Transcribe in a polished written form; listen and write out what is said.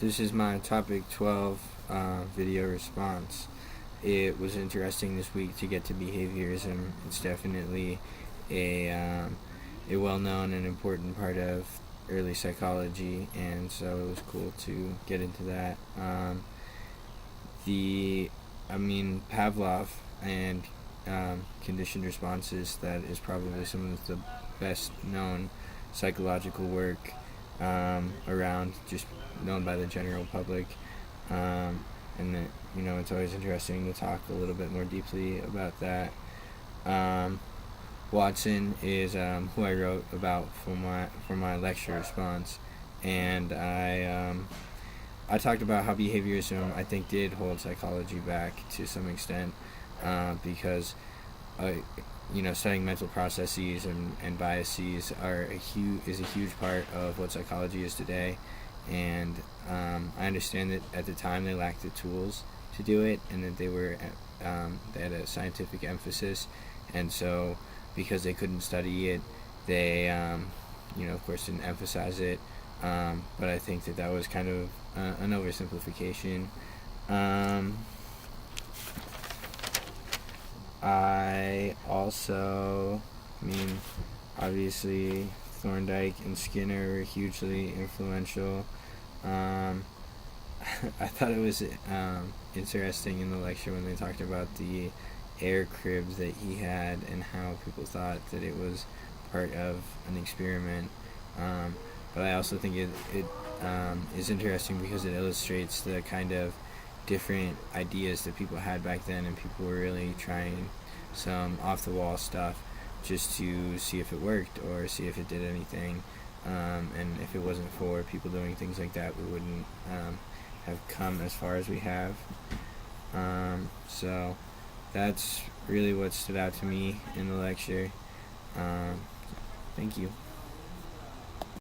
This is my topic 12 video response. It was interesting this week to get to behaviorism. It's definitely a well-known and important part of early psychology, and so it was cool to get into that. Pavlov and conditioned responses, that is probably some of the best known psychological work around, just known by the general public. And that, it's always interesting to talk a little bit more deeply about that. Watson is who I wrote about for my lecture response, and I talked about how behaviorism, I think, did hold psychology back to some extent, because studying mental processes and biases is a huge part of what psychology is today. And I understand that at the time they lacked the tools to do it, and that they had a scientific emphasis, and so because they couldn't study it, they of course didn't emphasize it. But I think that was kind of an oversimplification. Obviously Thorndike and Skinner were hugely influential. I thought it was interesting in the lecture when they talked about the air cribs that he had and how people thought that it was part of an experiment. But I also think it is interesting because it illustrates the kind of different ideas that people had back then, and people were really trying some off-the-wall stuff just to see if it worked or see if it did anything. And if it wasn't for people doing things like that, we wouldn't have come as far as we have. So that's really what stood out to me in the lecture. Thank you.